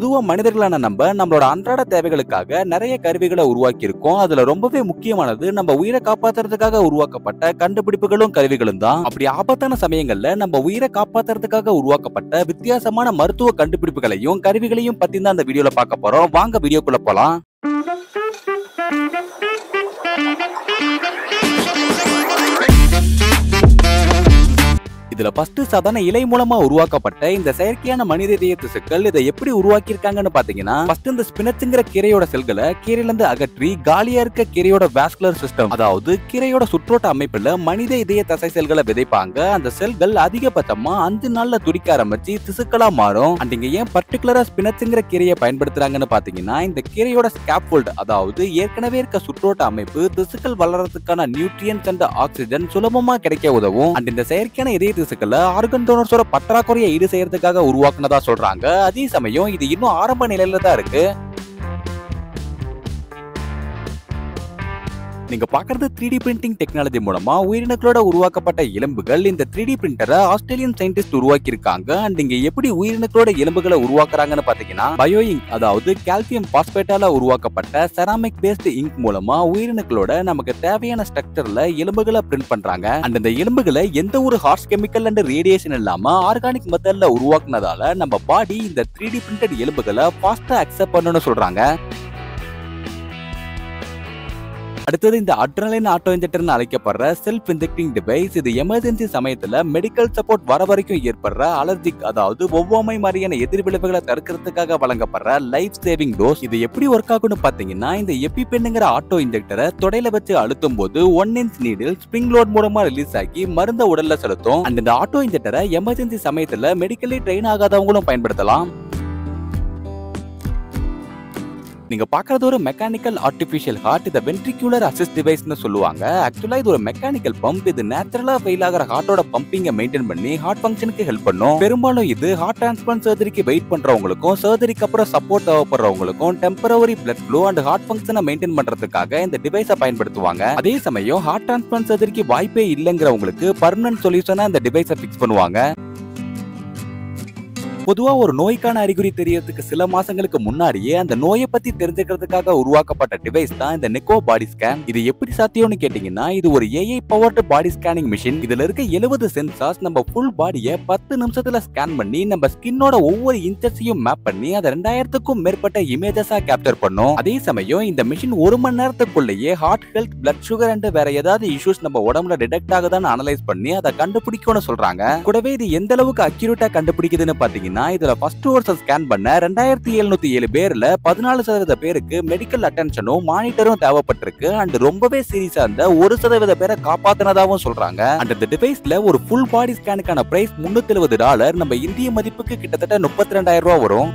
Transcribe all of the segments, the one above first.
பொதுவா மனிதர்களான நம்மளோட அன்றாட தேவைகளுக்காக நிறைய கருவிகளை உருவாக்கி இருக்கோம். அதுல ரொம்பவே முக்கியமானது நம்ம உயிரை காப்பாத்துறதுக்காக உருவாக்கப்பட்ட கண்டுபிடிப்புகளும் கருவிகளும் தான். அப்படி ஆபத்தான சமயங்கள்ல நம்ம உயிரை காப்பாத்துறதுக்காக உருவாக்கப்பட்ட வித்தியாசமான மருத்துவ கண்டுபிடிப்புகளையும் கருவிகளையும் பத்தி தான் அந்த வீடியோல பார்க்க போறோம். வாங்க வீடியோக்குள்ள போலாம். இதுல ஃபர்ஸ்ட் சாதாரண இலை மூலமா உருவாக்கப்பட்ட இந்த செயற்கையான மனித இதய திசுக்கள் இதை எப்படி உருவாக்கி இருக்காங்கன்னு பாத்தீங்கன்னா, ஃபர்ஸ்ட் இந்த ஸ்பினச்சுங்கிற கீரையோட செல்களை கீரையில இருந்து அகற்றி காலியா இருக்க கீரையோட வாஸ்குலர் சிஸ்டம், அதாவது கீரையோட சுற்றோட்ட அமைப்புல மனித இதய தசை செல்களை விதைப்பாங்க. அந்த செல்கள் அதிகபட்சமா 5 நாள்ல துடிக்க ஆரம்பிச்சு திசுக்களா மாறும். அண்ட் இங்க ஏன் பர்டிகுலரா ஸ்பினச்சுங்கிற கீரையை பயன்படுத்துறாங்கன்னு பாத்தீங்கன்னா, இந்த கீரையோட ஸ்கேப்ஃபோல்ட், அதாவது ஏற்கனவே இருக்க சுற்றோட்ட அமைப்பு திசுக்கள் வளர்றதுக்கான நியூட்ரியன்ஸ் அண்ட் ஆக்சிஜன் சுலபமா கிடைக்க உதவும். அண்ட் இந்த செயற்கையான இதய ஆர்கன் டோனர்ஸோட பற்றாக்குறையை ஈடு செய்யறதுக்காக உருவாக்குனதா சொல்றாங்க. அதே சமயம் இது இன்னும் ஆரம்ப நிலையில தான் இருக்கு. நீங்க பாக்குறது 3D பிரிண்டிங் டெக்னாலஜி மூலமா உயிரினங்களோட உருவாக்கப்பட்ட எலும்புகள். இந்த 3D பிரிண்டரை ஆஸ்திரேலியன் சயின்டிஸ்ட் உருவாக்கி இருக்காங்க. அண்ட் இங்க எப்படி உயிரினங்களோட எலும்புகளை உருவாக்குறாங்கன்னு பாத்தீங்கன்னா, பயோ இங்க், அதாவது கால்சியம் பாஸ்பேட்டால உருவாக்கப்பட்ட செராமிக் பேஸ்ட் இங்க் மூலமா உயிரினங்களோட நமக்கு தேவையான ஸ்ட்ரக்சர்ல எலும்புகளை பிரிண்ட் பண்றாங்க. அண்ட் இந்த எலும்புகளை எந்த ஒரு ஹார்ஷ் கெமிக்கல் அண்ட் ரேடியேஷன் இல்லாம ஆர்கானிக் மெத்தட்ல உருவாக்குனதால நம்ம பாடி இந்த 3D பிரிண்டட் எலும்புகளை ஃபாஸ்டா அக்செப்ட் பண்ணணும்னு சொல்றாங்க. அடுத்தது இந்த அட்ரினலின் ஆட்டோ இன்ஜெக்டர்னு அழைக்கப்படுற செல்ஃப் இன்ஜெக்டிங் டிவைஸ். இது எமர்ஜென்சி சமயத்துல மெடிக்கல் சப்போர்ட் வர வரைக்கும் ஏற்படுற அலர்ஜிக், அதாவது ஒவ்வாமை மாதிரியான எதிர்விளைவுகளை தடுக்கிறதுக்காக வழங்கப்படுற லைஃப் சேவிங் டோஸ். இது எப்படி ஒர்க் ஆகும்னு பாத்தீங்கன்னா, இந்த எபிபென்னுங்கிற ஆட்டோ இன்ஜெக்டரை தொடையில வச்சு அழுத்தும் போது 1 இன்ச் நீடில் ஸ்ப்ரிங் லோட் மூலமா ரிலீஸ் ஆகி மருந்த உடல்ல செலுத்தும். அண்ட் இந்த ஆட்டோ இன்ஜெக்டரை எமர்ஜென்சி சமயத்துல மெடிக்கலி ட்ரெயின் ஆகாதவங்களும் பயன்படுத்தலாம். நீங்க பாக்குறது ஒரு மெக்கானிக்கல் ஆர்டிபிஷியல் ஹார்ட். இத வென்ட்ரிகுலர் அசிஸ்ட் டிவைஸ்னு சொல்லுவாங்க. ஆக்சுவலா இது ஒரு மெக்கானிக்கல் பம்ப். இது நேச்சுரலா ஃபெயில் ஆகிற ஹார்ட்டோட பம்பிங்கை மெயின்டைன் பண்ணி ஹார்ட் ஃபங்க்ஷனுக்கு ஹெல்ப் பண்ணும். பெரும்பாலும் இது ஹார்ட் டிரான்ஸ்பிளான்ட் சர்ஜரிக்கு வெயிட் பண்றவங்களுக்கும், சர்ஜரிக்கு அப்புறம் சப்போர்ட் தேவைப்படுறவங்களுக்கும் temporary blood flow and heart ஃபங்க்ஷனை மெயின்டைன் பண்றதுக்காக இந்த டிவைஸை பயன்படுத்துவாங்க. அதே சமயம் ஹார்ட் டிரான்ஸ்பிளான்ட் சர்ஜரிக்கு வாய்ப்பே இல்லைங்கிறவங்களுக்கு பர்மனன்ட் சொல்யூஷனா இந்த டிவைஸை பிக்ஸ் பண்ணுவாங்க. பொதுவா ஒரு நோய்க்கான அறிகுறி தெரியறதுக்கு சில மாசங்களுக்கு முன்னாடியே அந்த நோயை பத்தி தெரிஞ்சுக்கிறதுக்காக உருவாக்கப்பட்ட டிவைஸ் தான் இந்த நெக்கோ பாடி ஸ்கேன். இது எப்படி சாத்தியம்னு கேட்டீங்கன்னா, இது ஒரு AI பவர்டு பாடி ஸ்கேனிங் மிஷின். இதுல இருக்க 70 சென்சார்ஸ் நம்ம ஃபுல் பாடியை 10 நிமிஷத்துல ஸ்கேன் பண்ணி நம்ம ஸ்கின்னோட ஒவ்வொரு இன்ச்சஸையும் மேப் பண்ணி அதை 2000க்கும் மேற்பட்ட இமேஜஸா கேப்சர் பண்ணும். அதே சமயம் இந்த மிஷின் 1 மணி நேரத்துக்குள்ளேயே heart health, blood sugar and வேற ஏதாவது இஷ்யூஸ் நம்ம உடம்புல டிடெக்ட் ஆகுதான்னு அனலைஸ் பண்ணி அதை கண்டுபிடிக்கும்னு சொல்றாங்க. கூடவே இது எந்த அளவுக்கு அக்யூரேட்டா கண்டுபிடிக்குதுன்னு பாத்தீங்கன்னா, இதுல ஃபர்ஸ்ட் வருஷம் ஸ்கேன் பண்ண 2707 பேர்ல 14% பேருக்கு மெடிக்கல் அட்டென்ஷனும் மானிட்டரும் தேவைப்பட்டிருக்கு. அண்ட் ரொம்பவே சீரியஸா இருந்த 1% பேரை காப்பாத்தினதாவும் சொல்றாங்க. அண்ட் இந்த டிவைஸ்ல ஒரு ஃபுல் பாடி ஸ்கேனுக்கான பிரைஸ் $370. நம்ம இந்திய மதிப்புக்கு கிட்டத்தட்ட 32,000 ரூபாய் வரும்.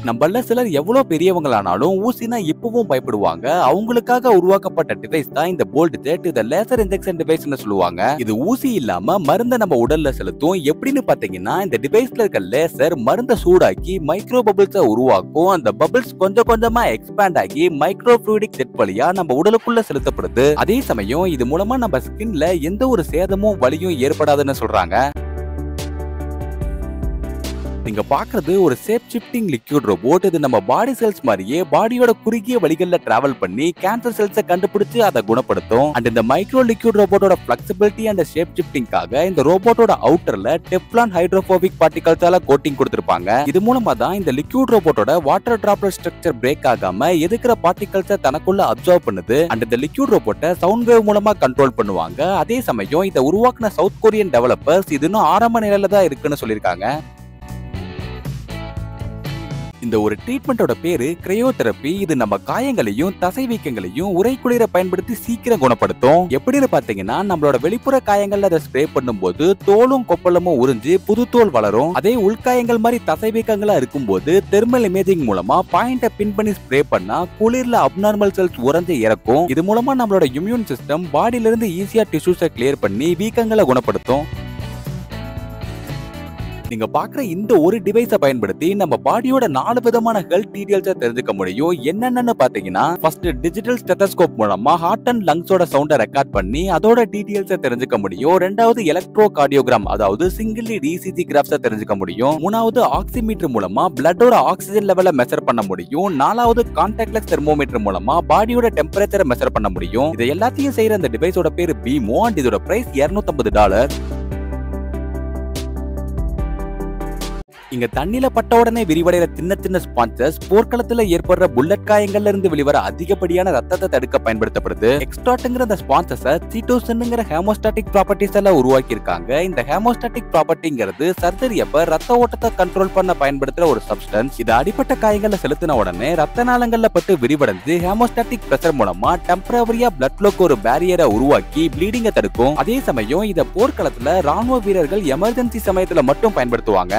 நம்மள சிலர் எவ்வளவு பெரியவங்களானாலும் ஊசினா இப்பவும் பயப்படுவாங்க. அவங்களுக்காக உருவாக்கப்பட்ட டிவைஸ் தான் இந்த போல்ட் ஜெட். இத லேசர் இன்ஜெக்ஷன் டிவைஸ்னு சொல்லுவாங்க. இது ஊசி இல்லாம மருந்தை நம்ம உடல்ல செலுத்தும். எப்படின்னு பாத்தீங்கன்னா, இந்த டிவைஸ்ல இருக்க லேசர் மருந்தை சூடாக்கி மைக்ரோ பபிள்ஸை உருவாக்கும். அந்த பபிள்ஸ் கொஞ்சம் கொஞ்சமா எக்ஸ்பேண்ட் ஆகி மைக்ரோ ஃப்ளூயிடிக் ஜெட் வழியா நம்ம உடலுக்குள்ள செலுத்தப்படுது. அதே சமயம் இது மூலமா நம்ம ஸ்கின்ல எந்த ஒரு சேதமும் வலியும் ஏற்படாதுன்னு சொல்றாங்க. நீங்க பாக்குறது ஒரு ஷேப் ஷிஃப்டிங் லிக்விட் ரோபோட். இது நம்ம பாடி செல்ஸ் மாதிரியே பாடியோட குறுகிய வழிகள்ல டிராவல் பண்ணி கேன்சர் செல்ஸை கண்டுபிடிச்சு அதை குணப்படுத்தும். அண்ட் இந்த மைக்ரோ லிக்விட் ரோபோட்டோட ஃபிளெக்சிபிலிட்டி அண்ட் ஷேப் ஷிஃப்டிங்காக இந்த ரோபோட்டோட அவுட்டர்ல டெஃப்லான் ஹைட்ரோபோபிக் பார்ட்டிகல்ஸால கோட்டிங் கொடுத்திருப்பாங்க. இது மூலமா தான் இந்த லிக்விட் ரோபோட்டோட வாட்டர் டிராப்லெட் ஸ்ட்ரக்சர் பிரேக் ஆகாம எதுக்குற பார்ட்டிகல்ஸை தனக்குள்ள அப்சர்வ் பண்ணுது. அண்ட் இந்த லிக்விட் ரோபோட்டை சவுண்ட் வேவ் மூலமா கண்ட்ரோல் பண்ணுவாங்க. அதே சமயம் இதை உருவாக்குன சவுத் கொரியன் டெவலப்பர்ஸ் இது இன்னும் ஆரம்ப நிலையில தான் இருக்குன்னு சொல்லியிருக்காங்க. இந்த ஒரு ட்ரீட்மெண்டோட பேரு கிரையோதெரபி. இது நம்ம காயங்களையும் தசை வீக்கங்களையும் உரை குளிர பயன்படுத்தி சீக்கிரம் குணப்படுத்தும். எப்படின்னு பாத்தீங்கன்னா, நம்மளோட வெளிப்புற காயங்கள்ல அதை ஸ்ப்ரே பண்ணும்போது தோலும் கொப்பளமும் உறிஞ்சு புது தோல் வளரும். அதே உள்காயங்கள் மாதிரி தசை வீக்கங்களா இருக்கும்போது தெர்மல் இமேஜிங் மூலமா பாயிண்ட பின் பண்ணி ஸ்ப்ரே பண்ணா குளிர்ல அப்நார்மல் செல்ஸ் உறைஞ்சு இறக்கும். இது மூலமா நம்மளோட இம்யூன் சிஸ்டம் பாடியில இருந்து ஈஸியா டிஷ்யூஸை கிளியர் பண்ணி வீக்கங்களை குணப்படுத்தும். நீங்க பாக்குற இந்த ஒரு டிவைஸை பயன்படுத்தி நம்ம பாடியோட 4 விதமான ஹெல்த் டீடைல்ஸை தெரிஞ்சுக்க முடியும். என்னென்னு பாத்தீங்கன்னா, ஃபர்ஸ்ட் டிஜிட்டல் ஸ்டெத்தஸ்கோப் மூலமா ஹார்ட் அண்ட் லங்ஸோட சவுண்டை ரெக்கார்ட் பண்ணி அதோட டீடைல்ஸை தெரிஞ்சுக்க முடியும். ரெண்டாவது எலக்ட்ரோ கார்டியோகிராம், அதாவது சிங்கிள் லீட் இசிஜி கிராஃப்ஸை தெரிஞ்சுக்க முடியும். மூணாவது ஆக்சிமீட்டர் மூலமா பிளட்டோட ஆக்சிஜன் லெவலை மெஷர் பண்ண முடியும். நாலாவது கான்டாக்ட்லெஸ் தெர்மோமீட்டர் மூலமா பாடியோட டெம்பரேச்சரை மெஷர் பண்ண முடியும். இது எல்லாத்தையும் செய்யற அந்த டிவைஸோட பேரு பீமோ அண்ட் இதோட பிரைஸ் $250. இங்க தண்ணில பட்ட உடனே விரிவடைகிற சின்ன சின்ன ஸ்பான்சஸ் போர்க்களத்துல ஏற்படுற புல்லட் காயங்கள்ல இருந்து வெளிவர அதிகப்படியான ரத்தத்தை தடுக்க பயன்படுத்தப்படுது. எக்ஸ்ட்ராட்ங்கிற அந்த ஸ்பான்சஸை சீட்டோசின்ங்கிற ஹேமோஸ்டாட்டிக் ப்ராப்பர்ட்டிஸ் எல்லாம் உருவாக்கி இருக்காங்க. இந்த ஹேமோஸ்டாட்டிக் ப்ராப்பர்ட்டிங்கிறது சர்ஜரி அப்ப ரத்த ஓட்டத்தை கண்ட்ரோல் பண்ண பயன்படுத்துற ஒரு சப்ஸ்டன்ஸ். இது அடிப்பட்ட காயங்கள்ல செலுத்தின உடனே ரத்த நாளங்கள்ல பட்டு விரிவடைந்து ஹேமோஸ்டாட்டிக் பிரஷர் மூலமா டெம்பரவரியா பிளட் ஃப்ளோக்கு ஒரு பேரியரை உருவாக்கி ப்ளீடிங்கை தடுக்கும். அதே சமயம் இத போர்க்களத்துல ராணுவ வீரர்கள் எமர்ஜென்சி சமயத்துல மட்டும் பயன்படுத்துவாங்க.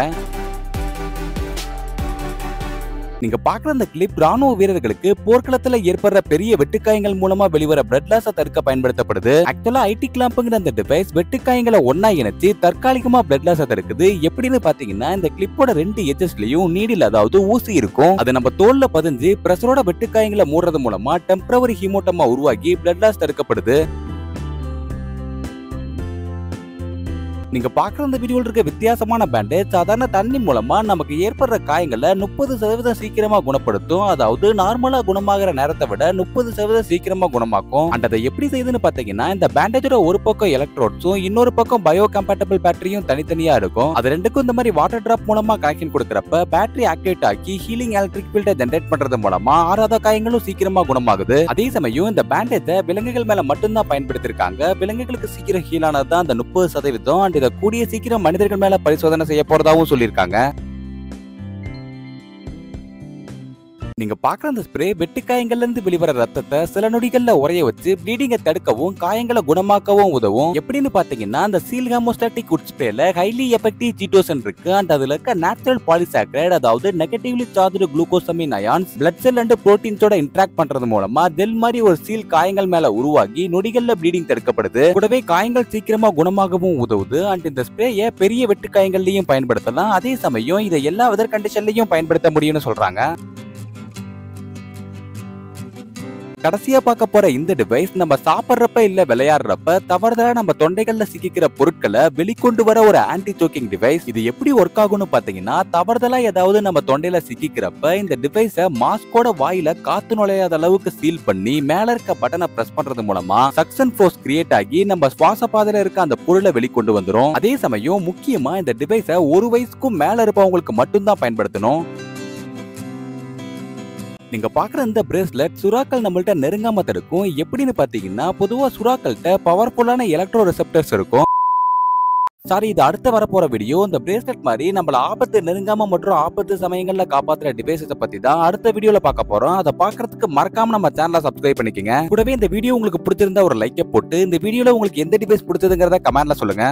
நீங்க பாக்குற அந்த கிளிப் ராணுவ வீரர்களுக்கு போர்க்களத்துல ஏற்படுற பெரிய வெட்டுக்காயங்கள் மூலமா வெளிவர பிளட் லாஸை தடுக்க பயன்படுத்தப்படுது. ஆக்சுவலா ஐடி கிளாம்புங்கிற அந்த டிவைஸ் வெட்டுக்காயங்களை ஒன்னா இணைச்சு தற்காலிகமா பிளட் லாஸை தடுக்குது. எப்படின்னு பாத்தீங்கன்னா, இந்த கிளிப்போட 2 எட்ஜஸ்லயும் நீடில், அதாவது ஊசி இருக்கும். அது நம்ம தோல்ல பதிஞ்சு பிரஷரோட வெட்டுக்காயங்களை மூடுறது மூலமா டெம்பரவரி ஹீமோட்டமா உருவாக்கி பிளட் லாஸ் தடுக்கப்படுது. நீங்க பாக்குற இந்த வீடியோல இருக்க வித்தியாசமான பேண்டேஜ் சாதாரண தண்ணி மூலமா நமக்கு ஏற்படுற காயங்களை 30% சீக்கிரமா குணப்படுத்தும். அதாவது நார்மலா குணமாகிற நேரத்தை விட 30% சீக்கிரமா குணமாக்கும். அண்ட் அதை எப்படி செய்யுதுன்னு பாத்தீங்கன்னா, இந்த பேண்டேஜோட ஒரு பக்கம் எலக்ட்ரோட்ஸும் இன்னொரு பக்கம் பயோ கம்பேட்டபிள் பேட்டரியும் தனித்தனியா இருக்கும். அது ரெண்டுக்கும் இந்த மாதிரி வாட்டர் டிராப் மூலமா கனெக்ஷன் கொடுக்கறப்ப பேட்டரி ஆக்டிவேட் ஆக்கி ஹீலிங் எலக்ட்ரிக் ஃபீல்டை ஜெனரேட் பண்றது மூலமா ஆறாத காயங்களும் சீக்கிரமா குணமாகுது. அதே சமயம் இந்த பேண்டேஜை விலங்குகள் மேல மட்டும்தான் பயன்படுத்திருக்காங்க. விலங்குகளுக்கு சீக்கிரம் ஹீல் ஆனதுதான் அந்த 30%. இத கூடிய சீக்கிரம் மனிதர்கள் மேல பரிசோதனை செய்ய போறதாவும் சொல்லியிருக்காங்க. நீங்க பாக்குற அந்த ஸ்ப்ரே வெட்டுக்காயங்கள்ல இருந்து வெளிவர ரத்தத்தை சில நொடிகள்ல உரைய வச்சு ப்ளீடிங்கை தடுக்கவும் காயங்களை குணமாக்கவும் உதவும். எப்படின்னு பாத்தீங்கன்னா, அந்த சீல் ஹேமோஸ்டாட்டிக் உட் ஸ்ப்ரேல ஹைலி எஃபெக்டிவ் சீட்டோசின் இருக்கு. அண்ட் அதுல இருக்க நேச்சுரல் பாலிசாக்கரைடு, அதாவது negatively charged glucosamine ions blood cell and புரோட்டீன்ஸோட இன்டராக்ட் பண்றது மூலமா ஜெல் மாதிரி ஒரு சீல் காயங்கள் மேல உருவாகி நொடிகள்ல ப்ளீடிங் தடுக்கப்படுது. கூடவே காயங்கள் சீக்கிரமா குணமாகவும் உதவுது. அண்ட் இந்த ஸ்ப்ரேயை பெரிய வெட்டுக்காயங்கள்லயும் பயன்படுத்தலாம். அதே சமயம் இதை எல்லா வெதர் கண்டிஷன்லயும் பயன்படுத்த முடியும்னு சொல்றாங்க. கடைசியா பார்க்க போற இந்த டிவைஸ் நம்ம சாப்பிட்றப்ப இல்ல விளையாடுறப்ப தவறுதலா நம்ம தொண்டைகள்ல சிக்கிக்கிற பொருட்களை வெளிக்கொண்டு வர ஒரு ஆன்டி சோக்கிங் டிவைஸ். இது எப்படி ஒர்க் ஆகும்னு பாத்தீங்கன்னா, தவறுதலா ஏதாவது நம்ம தொண்டையில சிக்கிக்கிறப்ப இந்த டிவைஸை மாஸ்கோட வாயில காத்து நுழையாத அளவுக்கு சீல் பண்ணி மேல இருக்க பட்டனை பிரஸ் பண்றது மூலமா சக்சன் ஃபோர்ஸ் கிரியேட் ஆகி நம்ம சுவாச பாதையில இருக்க அந்த பொருளை வெளிக்கொண்டு வந்துரும். அதே சமயம் முக்கியமா இந்த டிவைஸை 1 வயசுக்கும் மேல இருப்பவங்களுக்கு மட்டும்தான் பயன்படுத்தணும். நீங்க பாக்குற இந்த பிரேஸ்லெட் சுறாக்கள் நம்மள்ட்ட நெருங்காம தடுக்கும். எப்படின்னு பாத்தீங்கன்னா, பொதுவா சுறாக்கள்கிட்ட பவர்ஃபுல்லான எலக்ட்ரோ ரிசெப்டர்ஸ் இருக்கும். சாரி, இது அடுத்த வரப்போற வீடியோ. இந்த பிரேஸ்லெட் மாதிரி நம்மள ஆபத்து நெருங்காம மற்றும் ஆபத்து சமயங்கள்ல காப்பாத்துற டிவைஸை பத்தி தான் அடுத்த வீடியோல பார்க்க போறோம். அதை பாக்குறதுக்கு மறக்காம நம்ம சேனலை சப்ஸ்கிரைப் பண்ணிக்கங்க. கூடவே இந்த வீடியோ உங்களுக்கு பிடிச்சிருந்தா ஒரு லைக்கை போட்டு இந்த வீடியோல உங்களுக்கு எந்த டிவைஸ் பிடிச்சதுங்கிறத கமெண்ட்ல சொல்லுங்க.